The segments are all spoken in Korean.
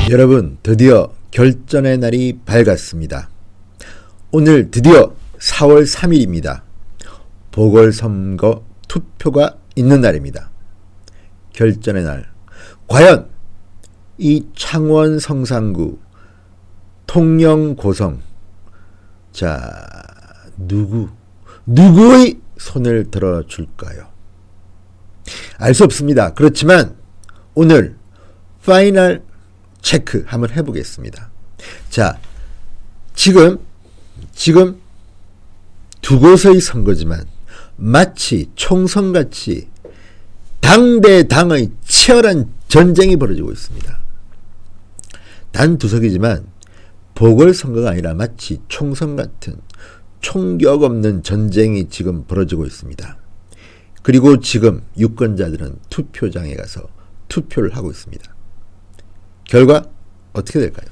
여러분, 드디어 결전의 날이 밝았습니다. 오늘 드디어 4월 3일입니다. 보궐선거 투표가 있는 날입니다. 결전의 날. 과연 이 창원 성산구 통영 고성, 자, 누구의 손을 들어줄까요? 알 수 없습니다. 그렇지만 오늘 파이널 체크 한번 해보겠습니다. 자, 지금 두 곳의 선거지만 마치 총선같이 당 대 당의 치열한 전쟁이 벌어지고 있습니다. 단 두 석이지만 보궐선거가 아니라 마치 총선 같은 총격 없는 전쟁이 지금 벌어지고 있습니다. 그리고 지금 유권자들은 투표장에 가서 투표를 하고 있습니다. 결과 어떻게 될까요?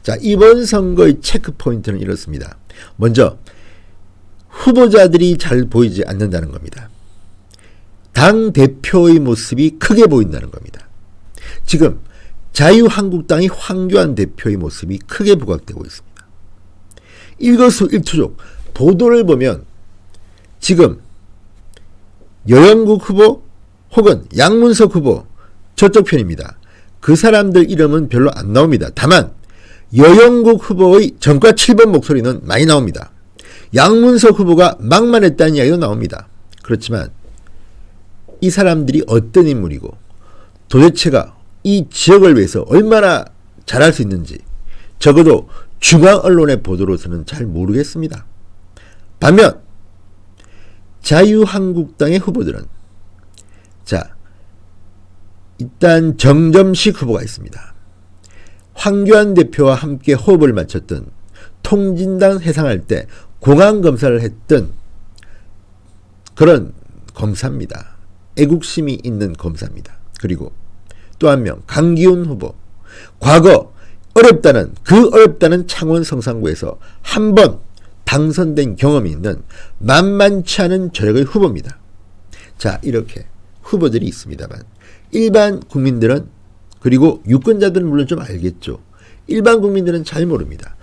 자, 이번 선거의 체크 포인트는 이렇습니다. 먼저 후보자들이 잘 보이지 않는다는 겁니다. 당 대표의 모습이 크게 보인다는 겁니다. 지금 자유한국당의 황교안 대표의 모습이 크게 부각되고 있습니다. 일거수일투족 보도를 보면 지금 여영국 후보 혹은 양문석 후보 저쪽 편입니다. 그 사람들 이름은 별로 안 나옵니다. 다만 여영국 후보의 전과 7번 목소리는 많이 나옵니다. 양문석 후보가 막말했다는 이야기도 나옵니다. 그렇지만 이 사람들이 어떤 인물이고 도대체가 이 지역을 위해서 얼마나 잘할 수 있는지 적어도 중앙 언론의 보도로서는 잘 모르겠습니다. 반면 자유한국당의 후보들은, 자, 일단 정점식 후보가 있습니다. 황교안 대표와 함께 호흡을 맞췄던, 통진당 해상할 때 공안검사를 했던 그런 검사입니다. 애국심이 있는 검사입니다. 그리고 또 한 명 강기훈 후보, 과거 어렵다는 창원 성산구에서 한 번 당선된 경험이 있는 만만치 않은 저력의 후보입니다. 자, 이렇게 후보들이 있습니다만 일반 국민들은, 그리고 유권자들은 물론 좀 알겠죠. 일반 국민들은 잘 모릅니다.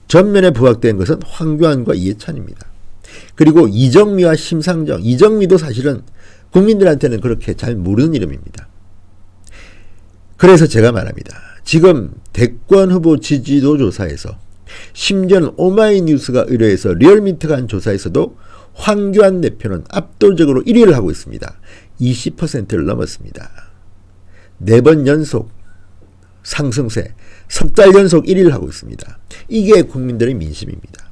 전면에 부각된 것은 황교안과 이해찬입니다. 그리고 이정미와 심상정, 이정미도 사실은 국민들한테는 그렇게 잘 모르는 이름입니다. 그래서 제가 말합니다. 지금 대권 후보 지지도 조사에서, 심지어는 오마이뉴스가 의뢰해서 리얼미터가 한 조사에서도 황교안 대표는 압도적으로 1위를 하고 있습니다. 20%를 넘었습니다. 4번 연속 상승세, 석 달 연속 1위를 하고 있습니다. 이게 국민들의 민심입니다.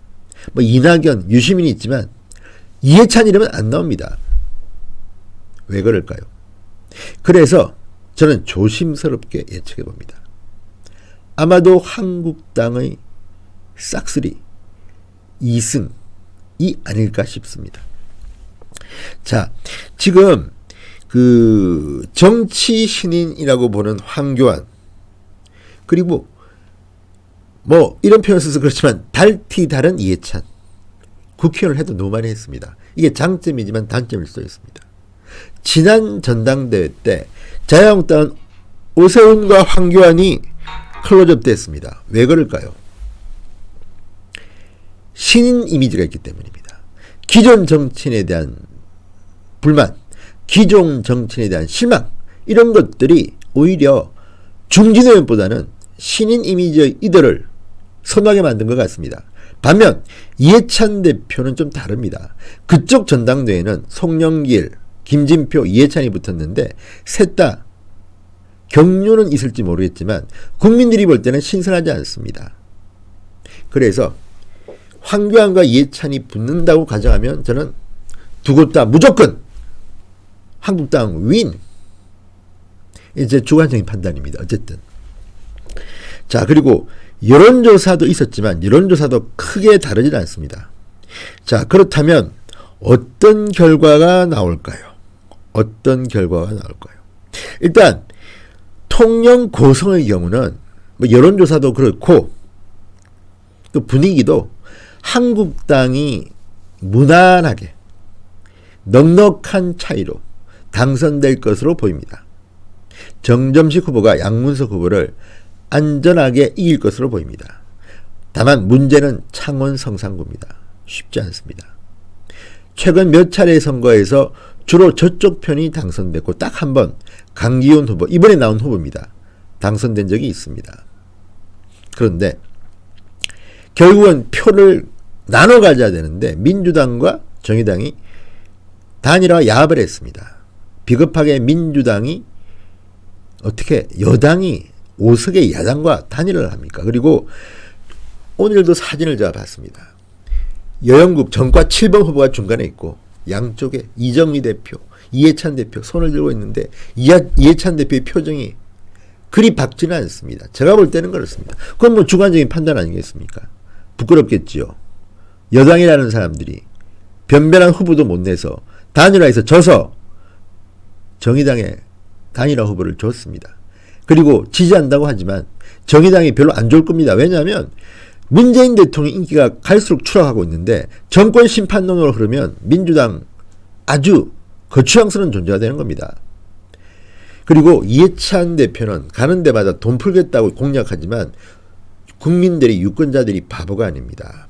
뭐 이낙연, 유시민이 있지만 이해찬 이름은 안 나옵니다. 왜 그럴까요? 그래서 저는 조심스럽게 예측해 봅니다. 아마도 한국당의 싹쓸이 2승이 아닐까 싶습니다. 자, 지금 그 정치 신인이라고 보는 황교안, 그리고 뭐 이런 표현을 써서 그렇지만 달티 다른 이해찬, 국회의원을 해도 너무 많이 했습니다. 이게 장점이지만 단점일 수도 있습니다. 지난 전당대회 때 자유한국당은 오세훈과 황교안이 클로즈업 됐습니다. 왜 그럴까요? 신인 이미지가 있기 때문입니다. 기존 정치인에 대한 불만, 기존 정치인에 대한 실망, 이런 것들이 오히려 중진 의원보다는 신인 이미지의 이들을 선호하게 만든 것 같습니다. 반면 이해찬 대표는 좀 다릅니다. 그쪽 전당대회는 송영길, 김진표, 이해찬이 붙었는데 셋 다 경륜은 있을지 모르겠지만 국민들이 볼 때는 신선하지 않습니다. 그래서 황교안과 이해찬이 붙는다고 가정하면 저는 두 곳 다 무조건 한국당 윈. 이제 주관적인 판단입니다. 어쨌든. 자, 그리고 여론조사도 있었지만 여론조사도 크게 다르지 않습니다. 자, 그렇다면 어떤 결과가 나올까요? 어떤 결과가 나올까요? 일단 통영 고성의 경우는 뭐 여론조사도 그렇고 또 분위기도 한국당이 무난하게 넉넉한 차이로 당선될 것으로 보입니다. 정점식 후보가 양문석 후보를 안전하게 이길 것으로 보입니다. 다만 문제는 창원 성산구입니다. 쉽지 않습니다. 최근 몇 차례 선거에서 주로 저쪽 편이 당선됐고 딱 한 번 강기훈 후보, 이번에 나온 후보입니다. 당선된 적이 있습니다. 그런데 결국은 표를 나눠 가져야 되는데 민주당과 정의당이 단일화 야합을 했습니다. 비겁하게 민주당이 어떻게 여당이 5석의 야당과 단일화를 합니까? 그리고 오늘도 사진을 제가 봤습니다. 여영국 정과 7번 후보가 중간에 있고 양쪽에 이정미 대표, 이해찬 대표 손을 들고 있는데 이해찬 대표의 표정이 그리 밝지는 않습니다. 제가 볼 때는 그렇습니다. 그건 뭐 주관적인 판단 아니겠습니까? 부끄럽겠지요. 여당이라는 사람들이 변변한 후보도 못 내서 단일화에서 져서 정의당에 단일화 후보를 줬습니다. 그리고 지지한다고 하지만 정의당이 별로 안 좋을 겁니다. 왜냐하면 문재인 대통령 인기가 갈수록 추락하고 있는데 정권 심판론으로 흐르면 민주당 아주 거추장스러운 존재가 되는 겁니다. 그리고 이해찬 대표는 가는 데마다 돈 풀겠다고 공약하지만 국민들이 유권자들이 바보가 아닙니다.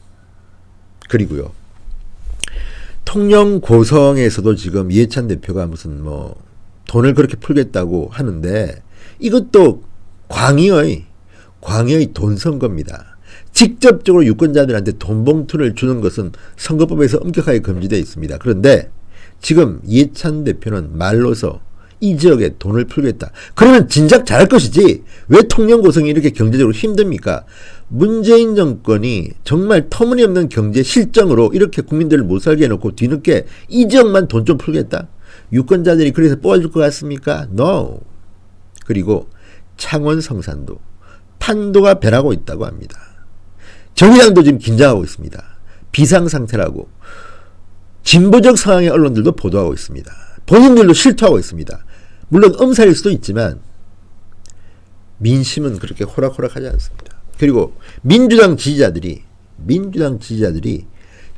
그리고요. 통영 고성에서도 지금 이해찬 대표가 무슨 뭐 돈을 그렇게 풀겠다고 하는데 이것도 광의의 돈 선거입니다. 직접적으로 유권자들한테 돈 봉투를 주는 것은 선거법에서 엄격하게 금지되어 있습니다. 그런데 지금 이해찬 대표는 말로서 이 지역에 돈을 풀겠다. 그러면 진작 잘할 것이지 왜 통영 고성이 이렇게 경제적으로 힘듭니까? 문재인 정권이 정말 터무니없는 경제 실정으로 이렇게 국민들을 못 살게 해놓고 뒤늦게 이 지역만 돈 좀 풀겠다? 유권자들이 그래서 뽑아줄 것 같습니까? No. 그리고 창원 성산도 판도가 변하고 있다고 합니다. 정의당도 지금 긴장하고 있습니다. 비상상태라고 진보적 성향의 언론들도 보도하고 있습니다. 본인들도 실토하고 있습니다. 물론 엄살일 수도 있지만 민심은 그렇게 호락호락하지 않습니다. 그리고 민주당 지지자들이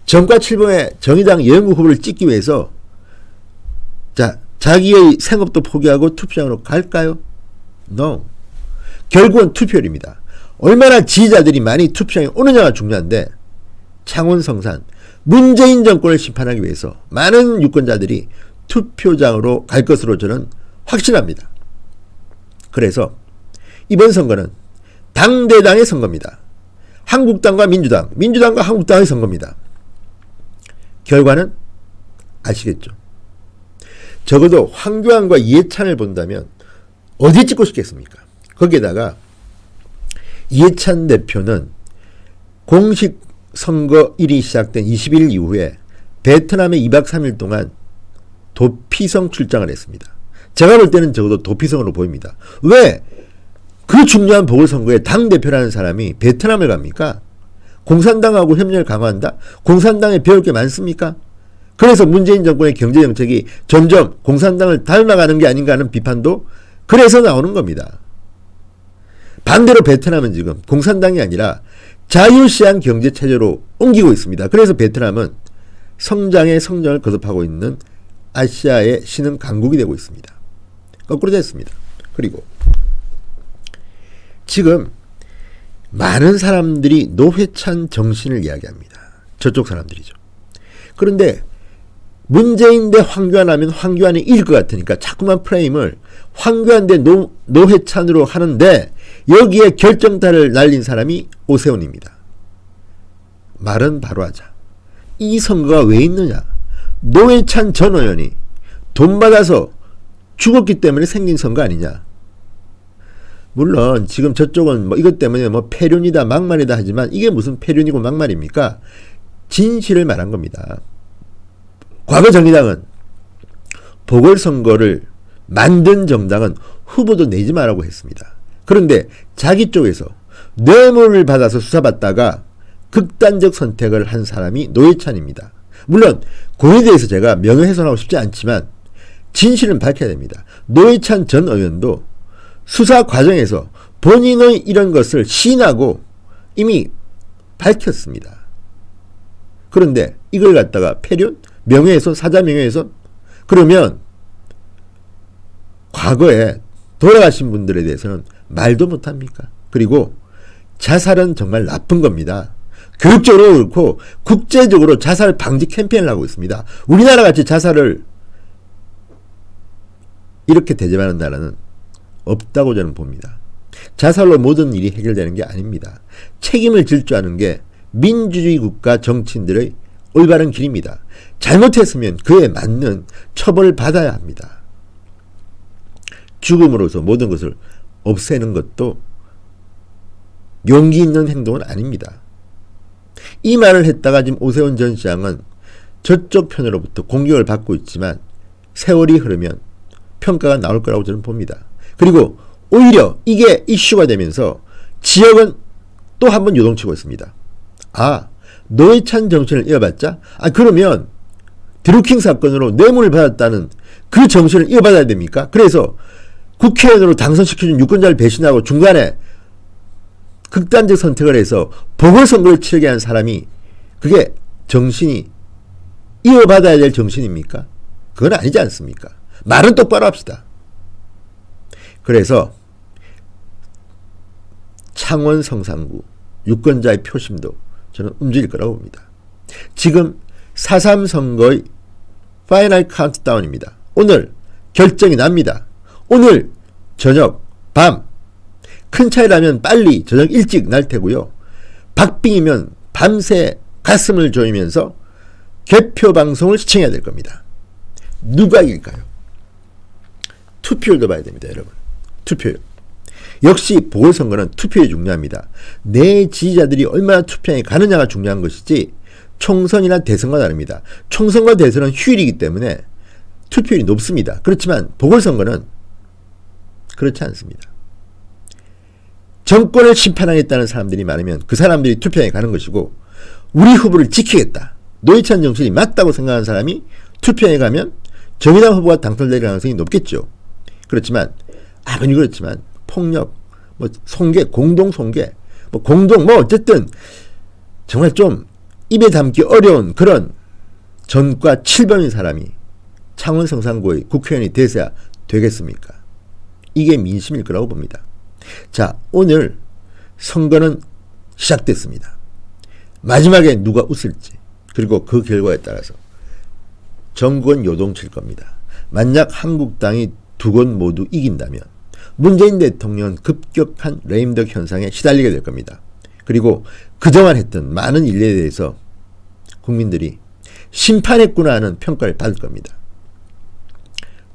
정과 7번의 정의당 여영국 후보를 찍기 위해서 자기의 생업도 포기하고 투표장으로 갈까요? No. 결국은 투표율입니다. 얼마나 지지자들이 많이 투표장에 오느냐가 중요한데 창원 성산 문재인 정권을 심판하기 위해서 많은 유권자들이 투표장으로 갈 것으로 저는 확신합니다. 그래서 이번 선거는 당대당의 선거입니다. 한국당과 민주당과 한국당의 선거입니다. 결과는 아시겠죠? 적어도 황교안과 이해찬을 본다면 어디 찍고 싶겠습니까? 거기에다가 이해찬 대표는 공식 선거일이 시작된 20일 이후에 베트남에 2박 3일 동안 도피성 출장을 했습니다. 제가 볼 때는 적어도 도피성으로 보입니다. 왜? 그 중요한 보궐선거에 당대표라는 사람이 베트남을 갑니까? 공산당하고 협력을 강화한다? 공산당에 배울 게 많습니까? 그래서 문재인 정권의 경제정책이 점점 공산당을 닮아가는 게 아닌가 하는 비판도 그래서 나오는 겁니다. 반대로 베트남은 지금 공산당이 아니라 자유시장 경제체제로 옮기고 있습니다. 그래서 베트남은 성장에 성장을 거듭하고 있는 아시아의 신흥 강국이 되고 있습니다. 거꾸로 됐습니다. 그리고 지금 많은 사람들이 노회찬 정신을 이야기합니다. 저쪽 사람들이죠. 그런데 문재인 대 황교안 하면 황교안이 이길 것 같으니까 자꾸만 프레임을 황교안 대 노회찬으로 하는데 여기에 결정타를 날린 사람이 오세훈입니다. 말은 바로 하자. 이 선거가 왜 있느냐? 노회찬 전 의원이 돈 받아서 죽었기 때문에 생긴 선거 아니냐? 물론 지금 저쪽은 뭐 이것 때문에 뭐 폐륜이다 막말이다 하지만 이게 무슨 폐륜이고 막말입니까? 진실을 말한 겁니다. 과거 정의당은 보궐선거를 만든 정당은 후보도 내지 말라고 했습니다. 그런데 자기 쪽에서 뇌물을 받아서 수사받다가 극단적 선택을 한 사람이 노회찬입니다. 물론 그에 대해서 제가 명예훼손하고 싶지 않지만 진실은 밝혀야 됩니다. 노회찬 전 의원도 수사 과정에서 본인의 이런 것을 시인하고 이미 밝혔습니다. 그런데 이걸 갖다가 폐륜? 명예훼손? 사자 명예훼손? 그러면 과거에 돌아가신 분들에 대해서는 말도 못합니까? 그리고 자살은 정말 나쁜 겁니다. 교육적으로 그렇고 국제적으로 자살 방지 캠페인을 하고 있습니다. 우리나라 같이 자살을 이렇게 대접하는 나라는 없다고 저는 봅니다. 자살로 모든 일이 해결되는 게 아닙니다. 책임을 질 줄 아는 게 민주주의 국가 정치인들의 올바른 길입니다. 잘못했으면 그에 맞는 처벌을 받아야 합니다. 죽음으로써 모든 것을 없애는 것도 용기 있는 행동은 아닙니다. 이 말을 했다가 지금 오세훈 전 시장은 저쪽 편으로부터 공격을 받고 있지만 세월이 흐르면 평가가 나올 거라고 저는 봅니다. 그리고 오히려 이게 이슈가 되면서 지역은 또 한 번 요동치고 있습니다. 아, 노회찬 정신을 이어받자? 아, 그러면 드루킹 사건으로 뇌물을 받았다는 그 정신을 이어받아야 됩니까? 그래서 국회의원으로 당선시켜준 유권자를 배신하고 중간에 극단적 선택을 해서 보궐선거를 치르게 한 사람이 그게 정신이 이어받아야 될 정신입니까? 그건 아니지 않습니까? 말은 똑바로 합시다. 그래서 창원 성산구 유권자의 표심도 저는 움직일 거라고 봅니다. 지금 4.3 선거의 파이널 카운트다운입니다. 오늘 결정이 납니다. 오늘 저녁 밤 큰 차이라면 빨리 저녁 일찍 날 테고요. 박빙이면 밤새 가슴을 조이면서 개표 방송을 시청해야 될 겁니다. 누가 이길까요? 투표율도 봐야 됩니다, 여러분. 투표율. 역시 보궐선거는 투표율이 중요합니다. 내 지지자들이 얼마나 투표에 가느냐가 중요한 것이지 총선이나 대선과 다릅니다. 총선과 대선은 휴일이기 때문에 투표율이 높습니다. 그렇지만 보궐선거는 그렇지 않습니다. 정권을 심판하겠다는 사람들이 많으면 그 사람들이 투표에 가는 것이고 우리 후보를 지키겠다. 노회찬 정신이 맞다고 생각하는 사람이 투표에 가면 정의당 후보가 당선될 가능성이 높겠죠. 그렇지만 아무리 그렇지만 폭력, 뭐 송계, 공동 송계, 뭐 공동 뭐 어쨌든 정말 좀 입에 담기 어려운 그런 전과 7번인 사람이 창원 성산구의 국회의원이 돼서야 되겠습니까? 이게 민심일 거라고 봅니다. 자, 오늘 선거는 시작됐습니다. 마지막에 누가 웃을지 그리고 그 결과에 따라서 정권 요동칠 겁니다. 만약 한국당이 두 곳 모두 이긴다면 문재인 대통령은 급격한 레임덕 현상에 시달리게 될 겁니다. 그리고 그동안 했던 많은 일에 대해서 국민들이 심판했구나 하는 평가를 받을 겁니다.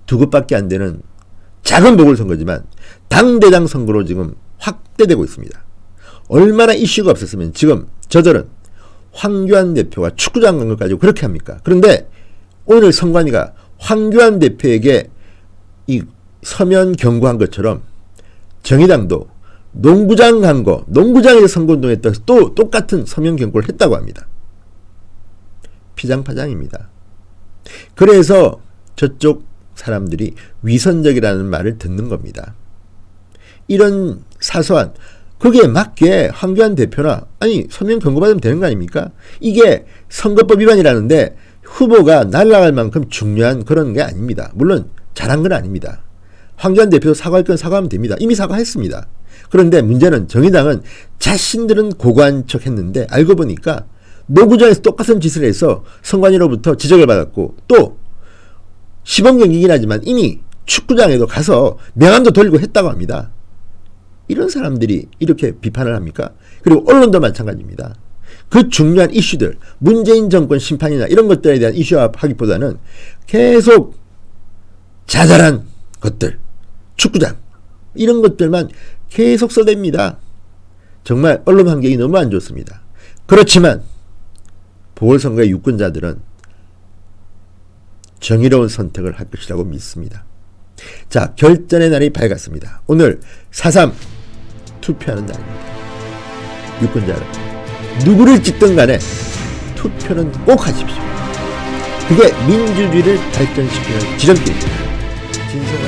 두 곳밖에 안 되는 작은 보궐선거지만 당대당 선거로 지금 확대되고 있습니다. 얼마나 이슈가 없었으면 지금 저들은 황교안 대표가 축구장 간 것 가지고 그렇게 합니까? 그런데 오늘 선관위가 황교안 대표에게 이 서면 경고한 것처럼 정의당도 농구장 간 거, 농구장에서 선거운동했다 또 똑같은 서면 경고를 했다고 합니다. 피장파장입니다. 그래서 저쪽 사람들이 위선적이라는 말을 듣는 겁니다. 이런 사소한 거기에 맞게 황교안 대표나 아니 서면 경고받으면 되는 거 아닙니까? 이게 선거법 위반이라는데 후보가 날아갈 만큼 중요한 그런 게 아닙니다. 물론 잘한 건 아닙니다. 황교안 대표도 사과할 건 사과하면 됩니다. 이미 사과했습니다. 그런데 문제는 정의당은 자신들은 고고한 척 했는데 알고 보니까 농구장에서 똑같은 짓을 해서 선관위로부터 지적을 받았고 또 시범 경기긴 하지만 이미 축구장에도 가서 명함도 돌리고 했다고 합니다. 이런 사람들이 이렇게 비판을 합니까? 그리고 언론도 마찬가지입니다. 그 중요한 이슈들, 문재인 정권 심판이나 이런 것들에 대한 이슈화하기보다는 계속 자잘한 것들, 축구장 이런 것들만 계속 써댑니다. 정말 언론 환경이 너무 안 좋습니다. 그렇지만 보궐선거의 유권자들은 정의로운 선택을 할 것이라고 믿습니다. 자, 결전의 날이 밝았습니다. 오늘 4.3 투표하는 날입니다. 유권자 여러분, 누구를 찍든 간에 투표는 꼭 하십시오. 그게 민주주의를 발전시키는 지름길입니다. 진성한